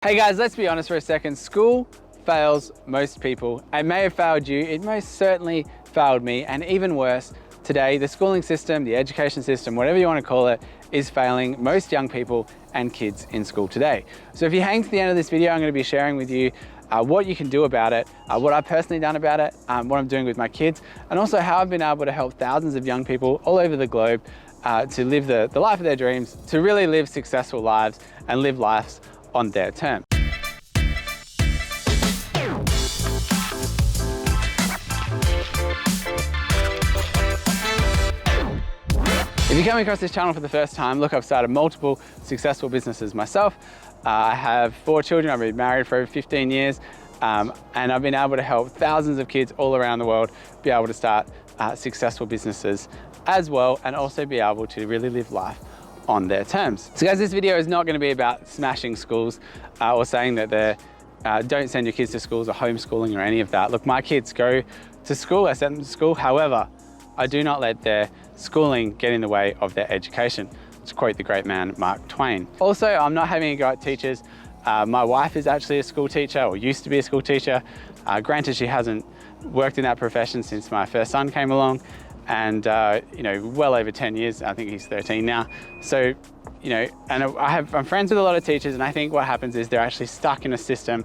Hey guys, let's be honest for a second. School fails most people. It may have failed you, it most certainly failed me, and even worse, today the schooling system, the education system, whatever you want to call it, is failing most young people and kids in school today. So if you hang to the end of this video, I'm going to be sharing with you what you can do about it, what I've personally done about it, what I'm doing with my kids, and also how I've been able to help thousands of young people all over the globe to live the life of their dreams, to really live successful lives and live lives on their terms. If you're coming across this channel for the first time, look, I've started multiple successful businesses myself. I have 4 children, I've been married for over 15 years, and I've been able to help thousands of kids all around the world be able to start successful businesses as well, and also be able to really live life on their terms. So guys, this video is not going to be about smashing schools or saying that don't send your kids to schools or homeschooling or any of that. Look, my kids go to school, I send them to school. However, I do not let their schooling get in the way of their education, to quote the great man Mark Twain. Also, I'm not having a go at teachers. My wife is actually a school teacher, or used to be a school teacher. Granted, she hasn't worked in that profession since my first son came along, and well over 10 years. I think he's 13 now. So, and I'm friends with a lot of teachers, and I think what happens is they're actually stuck in a system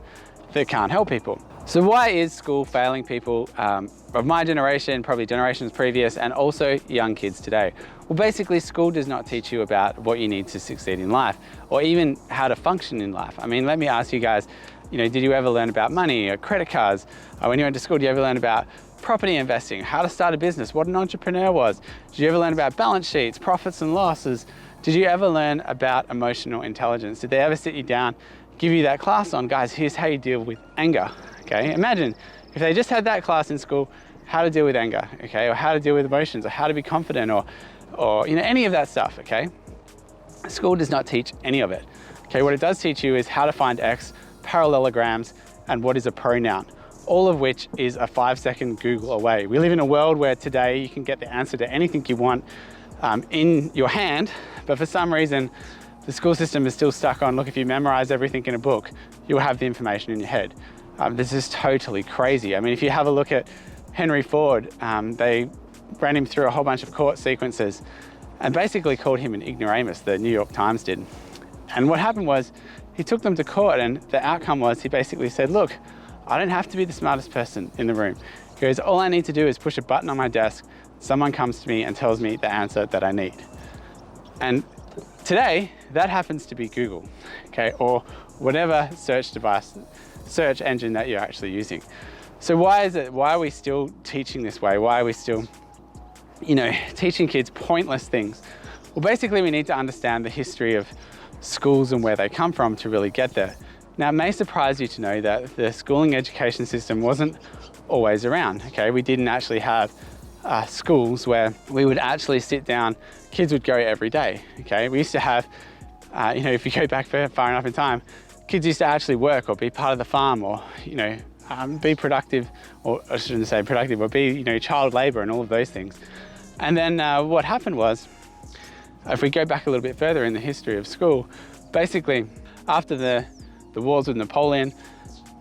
that can't help people. So why is school failing people of my generation, probably generations previous, and also young kids today? Well, basically, school does not teach you about what you need to succeed in life, or even how to function in life. I mean, let me ask you guys, did you ever learn about money or credit cards? When you went to school, did you ever learn about property investing, how to start a business, what an entrepreneur was? Did you ever learn about balance sheets, profits and losses? Did you ever learn about emotional intelligence? Did they ever sit you down, give you that class on, guys, here's how you deal with anger, okay? Imagine if they just had that class in school, how to deal with anger, okay? Or how to deal with emotions, or how to be confident, or any of that stuff, okay? School does not teach any of it, okay? What it does teach you is how to find X, parallelograms, and what is a pronoun, all of which is a 5-second Google away. We live in a world where today you can get the answer to anything you want in your hand, but for some reason, the school system is still stuck on, look, if you memorize everything in a book, you'll have the information in your head. This is totally crazy. I mean, if you have a look at Henry Ford, they ran him through a whole bunch of court sequences and basically called him an ignoramus, the New York Times did. And what happened was, he took them to court, and the outcome was he basically said, look, I don't have to be the smartest person in the room. He goes, all I need to do is push a button on my desk, someone comes to me and tells me the answer that I need. And today, that happens to be Google, okay, or whatever search engine that you're actually using. So why are we still teaching this way? Why are we still, teaching kids pointless things? Well, basically, we need to understand the history of schools and where they come from to really get there. Now, it may surprise you to know that the schooling education system wasn't always around, okay? We didn't actually have schools where we would actually sit down, kids would go every day, okay? We used to have, if you go back far enough in time, kids used to actually work or be part of the farm, or, be productive, or I shouldn't say productive, or be, child labor and all of those things. And then what happened was, if we go back a little bit further in the history of school, basically after the wars with Napoleon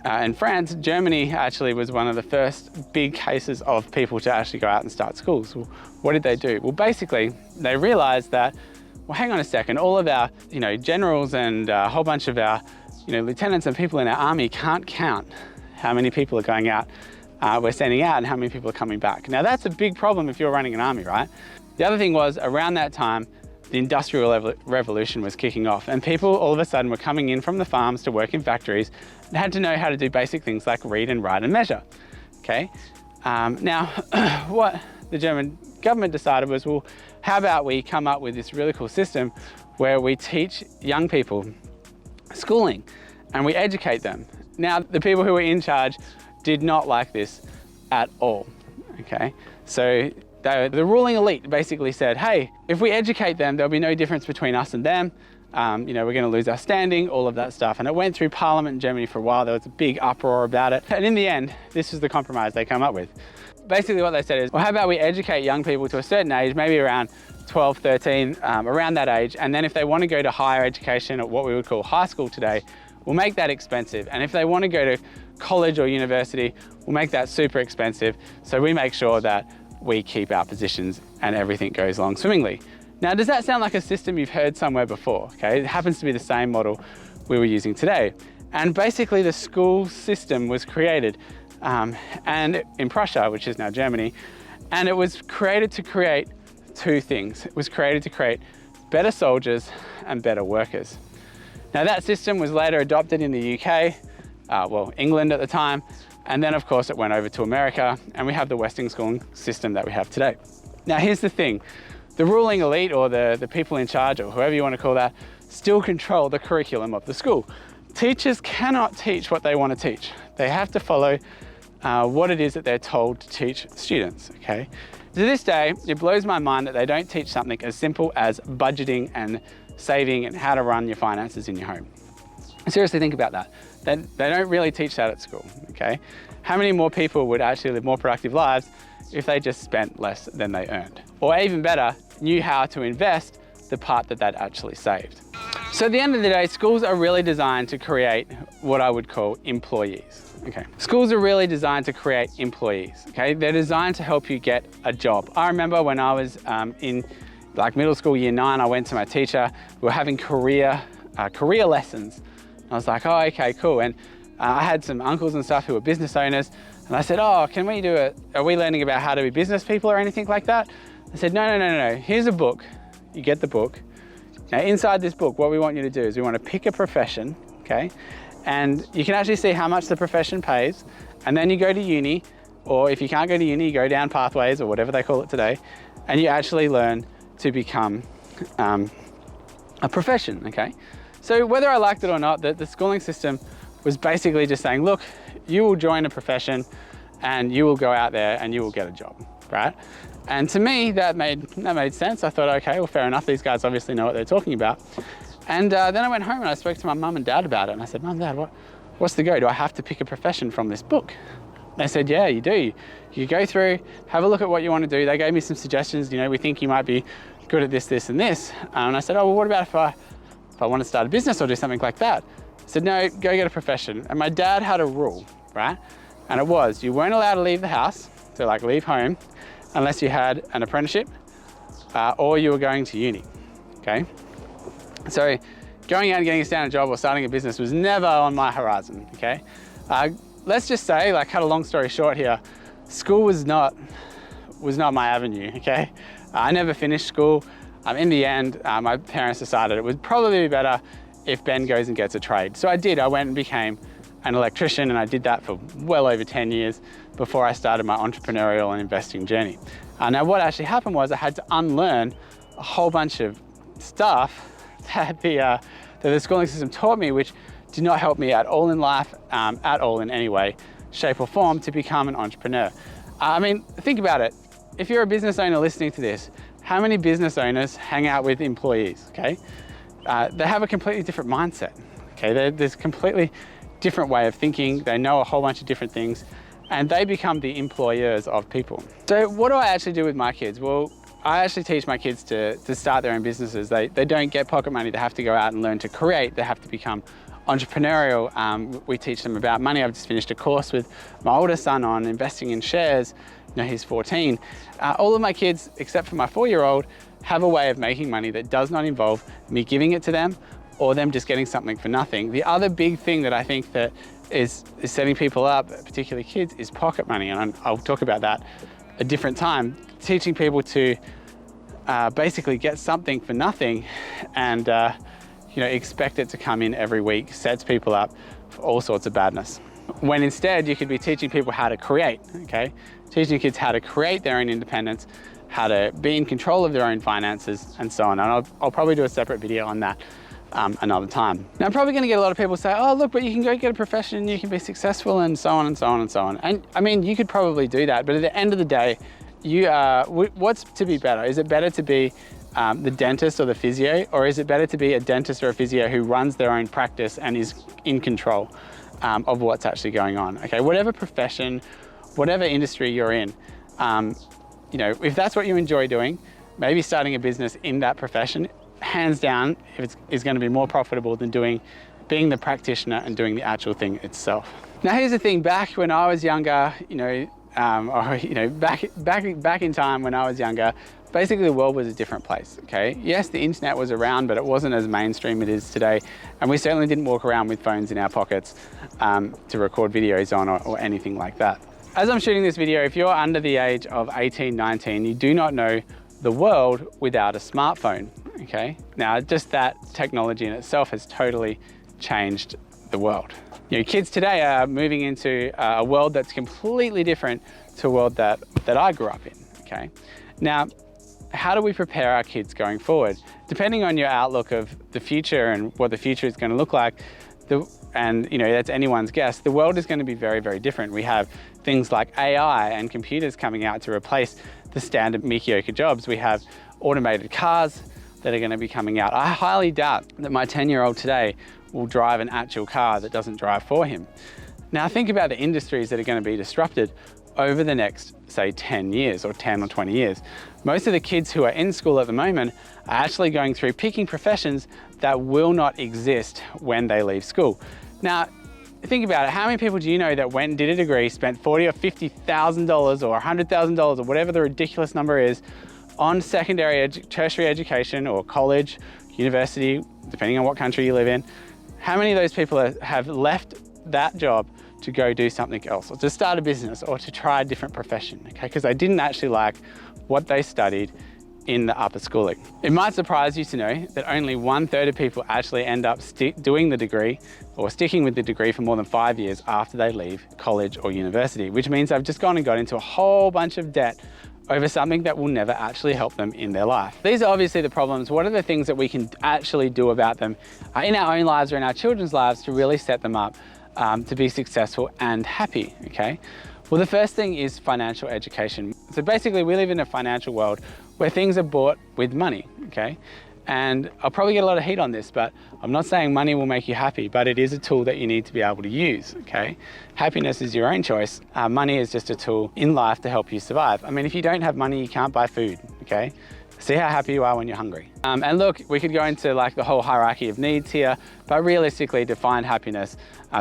and France, Germany actually was one of the first big cases of people to actually go out and start schools. Well, what did they do? Well, basically, they realized that, well, hang on a second, all of our, generals and a whole bunch of our, lieutenants and people in our army can't count how many people are going out, we're sending out, and how many people are coming back. Now, that's a big problem if you're running an army, right? The other thing was, around that time, the Industrial Revolution was kicking off, and people all of a sudden were coming in from the farms to work in factories and had to know how to do basic things like read and write and measure, okay? Now, what the German government decided was, well, how about we come up with this really cool system where we teach young people schooling and we educate them. Now, the people who were in charge did not like this at all, okay? So the ruling elite basically said, hey, if we educate them, there'll be no difference between us and them. We're going to lose our standing, all of that stuff. And it went through Parliament in Germany for a while. There was a big uproar about it. And in the end, this was the compromise they come up with. Basically what they said is, well, how about we educate young people to a certain age, maybe around 12, 13, around that age. And then if they want to go to higher education, or what we would call high school today, we'll make that expensive. And if they want to go to college or university, we'll make that super expensive. So we make sure that we keep our positions and everything goes along swimmingly. Now, does that sound like a system you've heard somewhere before? Okay, it happens to be the same model we were using today. And basically the school system was created and in Prussia, which is now Germany, and it was created to create two things. It was created to create better soldiers and better workers. Now that system was later adopted in the UK, well, England at the time, and then of course it went over to America, and we have the Western schooling system that we have today. Now here's the thing, the ruling elite, or the people in charge, or whoever you want to call that, still control the curriculum of the school. Teachers cannot teach what they want to teach. They have to follow what it is that they're told to teach students, okay? To this day, it blows my mind that they don't teach something as simple as budgeting and saving and how to run your finances in your home. Seriously, think about that. They don't really teach that at school, okay? How many more people would actually live more productive lives if they just spent less than they earned? Or even better, knew how to invest the part that they'd actually saved. So at the end of the day, schools are really designed to create what I would call employees. Okay. Schools are really designed to create employees. Okay, they're designed to help you get a job. I remember when I was in like middle school, year 9, I went to my teacher. We were having career lessons. I was like, oh, okay, cool. And I had some uncles and stuff who were business owners, and I said, oh, can we do it? Are we learning about how to be business people or anything like that? I said, no. Here's a book. You get the book. Now inside this book, what we want you to do is we want to pick a profession, okay? And you can actually see how much the profession pays, and then you go to uni, or if you can't go to uni, you go down pathways or whatever they call it today, and you actually learn to become a profession, okay? So whether I liked it or not, the schooling system was basically just saying, look, you will join a profession and you will go out there and you will get a job, right? And to me, that made sense. I thought, okay, well, fair enough. These guys obviously know what they're talking about. And then I went home and I spoke to my mum and dad about it. And I said, Mum, Dad, what's the go? Do I have to pick a profession from this book? They said, yeah, you do. You go through, have a look at what you want to do. They gave me some suggestions. You know, we think you might be good at this, this, and this. And I said, oh, well, what about if I want to start a business or do something like that? I said, no, go get a profession. And my dad had a rule, right? And it was, you weren't allowed to leave the house, so like leave home, unless you had an apprenticeship or you were going to uni, okay? So going out and getting a standard job or starting a business was never on my horizon, okay? Let's just say, like, cut a long story short here, school was not my avenue, okay? I never finished school. In the end, my parents decided it would probably be better if Ben goes and gets a trade. So I did, I went and became an electrician, and I did that for well over 10 years before I started my entrepreneurial and investing journey. Now what actually happened was I had to unlearn a whole bunch of stuff that the schooling system taught me, which did not help me at all in life, at all in any way, shape or form, to become an entrepreneur. I mean, think about it. If you're a business owner listening to this, how many business owners hang out with employees, okay? They have a completely different mindset, okay? There's a completely different way of thinking. They know a whole bunch of different things, and they become the employers of people. So what do I actually do with my kids? Well, I actually teach my kids to start their own businesses. They don't get pocket money. They have to go out and learn to create. They have to become entrepreneurial. We teach them about money. I've just finished a course with my older son on investing in shares. You know, he's 14. All of my kids, except for my 4-year-old, have a way of making money that does not involve me giving it to them or them just getting something for nothing. The other big thing that I think that is setting people up, particularly kids, is pocket money. And I'll talk about that a different time. Teaching people to basically get something for nothing and you know, expect it to come in every week sets people up for all sorts of badness. When instead you could be teaching people how to create, okay? Teaching kids how to create their own independence, how to be in control of their own finances, and so on. And I'll probably do a separate video on that another time. Now, I'm probably gonna get a lot of people say, oh, look, but you can go get a profession, you can be successful, and so on and so on and so on. And I mean, you could probably do that, but at the end of the day, what's to be better? Is it better to be the dentist or the physio, or is it better to be a dentist or a physio who runs their own practice and is in control of what's actually going on? Okay, whatever profession, whatever industry you're in, you know, if that's what you enjoy doing, maybe starting a business in that profession, hands down, is going to be more profitable than doing being the practitioner and doing the actual thing itself. Now here's the thing, back when I was younger, back in time when I was younger, basically the world was a different place, okay? Yes, the internet was around, but it wasn't as mainstream it is today. And we certainly didn't walk around with phones in our pockets to record videos on or anything like that. As I'm shooting this video, if you're under the age of 18, 19, you do not know the world without a smartphone, okay? Now, just that technology in itself has totally changed the world. Kids today are moving into a world that's completely different to a world that I grew up in, okay? Now, how do we prepare our kids going forward? Depending on your outlook of the future and what the future is going to look like, that's anyone's guess, the world is going to be very, very different. We have things like AI and computers coming out to replace the standard mediocre jobs. We have automated cars that are going to be coming out. I highly doubt that my 10-year-old today will drive an actual car that doesn't drive for him. Now think about the industries that are going to be disrupted over the next, say, 10 years or 10 or 20 years. Most of the kids who are in school at the moment are actually going through picking professions that will not exist when they leave school. Now, think about it. How many people do you know that went and did a degree, spent $40,000 or $50,000 or $100,000 or whatever the ridiculous number is on secondary, tertiary education or college, university, depending on what country you live in? How many of those people have left that job to go do something else, or to start a business, or to try a different profession, okay? Because they didn't actually like what they studied in the upper schooling. It might surprise you to know that only 1/3 of people actually end up doing the degree or sticking with the degree for more than 5 years after they leave college or university, which means they've just gone and got into a whole bunch of debt over something that will never actually help them in their life. These are obviously the problems. What are the things that we can actually do about them in our own lives or in our children's lives to really set them up to be successful and happy, okay? Well, the first thing is financial education. So basically we live in a financial world where things are bought with money, okay? And I'll probably get a lot of heat on this, but I'm not saying money will make you happy, but it is a tool that you need to be able to use, okay? Happiness is your own choice. Money is just a tool in life to help you survive. I mean, if you don't have money, you can't buy food, okay? See how happy you are when you're hungry. And look, we could go into like the whole hierarchy of needs here, but realistically, to find happiness,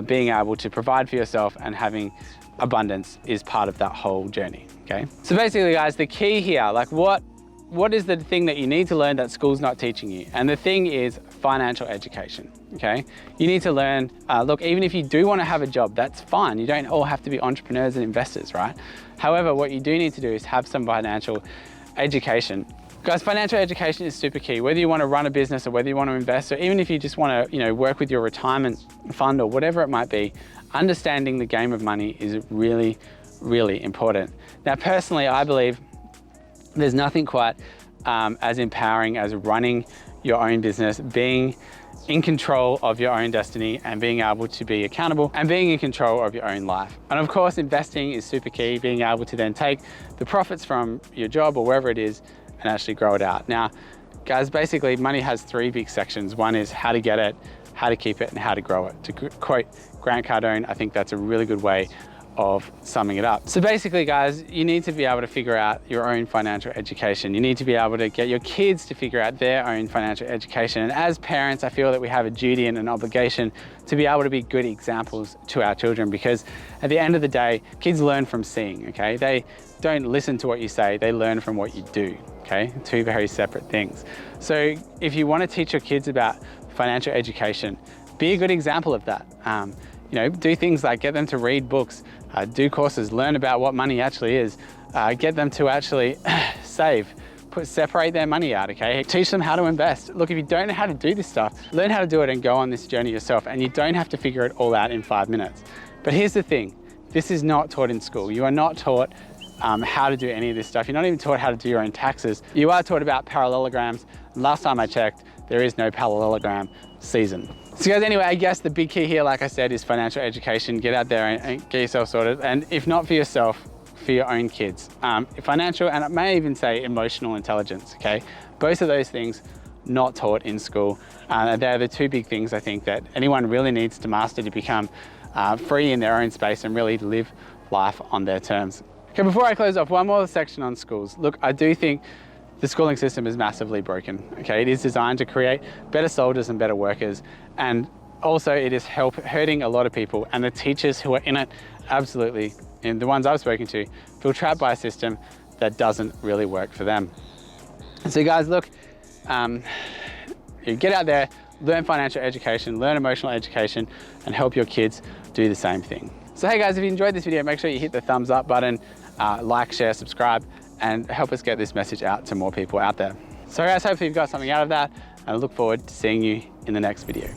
being able to provide for yourself and having abundance is part of that whole journey, okay? So basically, guys, the key here, like what is the thing that you need to learn that school's not teaching you? And the thing is financial education, okay? You need to learn, look, even if you do want to have a job, that's fine. You don't all have to be entrepreneurs and investors, right? However, what you do need to do is have some financial education. Guys, financial education is super key. Whether you want to run a business or whether you want to invest, or even if you just want to, work with your retirement fund or whatever it might be, understanding the game of money is really, really important. Now, personally, I believe there's nothing quite as empowering as running your own business, being in control of your own destiny and being able to be accountable and being in control of your own life. And of course, investing is super key, being able to then take the profits from your job or wherever it is and actually grow it out. Now, guys, basically money has 3 big sections. One is how to get it, how to keep it, and how to grow it. To quote Grant Cardone, I think that's a really good way of summing it up. So basically, guys, you need to be able to figure out your own financial education. You need to be able to get your kids to figure out their own financial education. And as parents, I feel that we have a duty and an obligation to be able to be good examples to our children, because at the end of the day, kids learn from seeing, okay? They don't listen to what you say, they learn from what you do, okay? 2 very separate things. So if you want to teach your kids about financial education, be a good example of that. Do things like get them to read books, do courses, learn about what money actually is, get them to actually save, separate their money out, okay? Teach them how to invest. Look, if you don't know how to do this stuff, learn how to do it and go on this journey yourself, and you don't have to figure it all out in 5 minutes. But here's the thing, this is not taught in school. You are not taught how to do any of this stuff. You're not even taught how to do your own taxes. You are taught about parallelograms. Last time I checked, there is no parallelogram season. So guys, anyway, I guess the big key here, like I said, is financial education. Get out there and get yourself sorted. And if not for yourself, for your own kids. Financial, and I may even say emotional intelligence, okay? Both of those things not taught in school. They're the 2 big things I think that anyone really needs to master to become free in their own space and really live life on their terms. Okay, before I close off, one more section on schools. Look, I do think the schooling system is massively broken, okay? It is designed to create better soldiers and better workers, and also it is hurting a lot of people, and the teachers who are in it, absolutely, and the ones I've spoken to, feel trapped by a system that doesn't really work for them. So guys, look, you get out there, learn financial education, learn emotional education, and help your kids do the same thing. So hey guys, if you enjoyed this video, make sure you hit the thumbs up button, like, share, subscribe, and help us get this message out to more people out there. So guys, hopefully you've got something out of that, and I look forward to seeing you in the next video.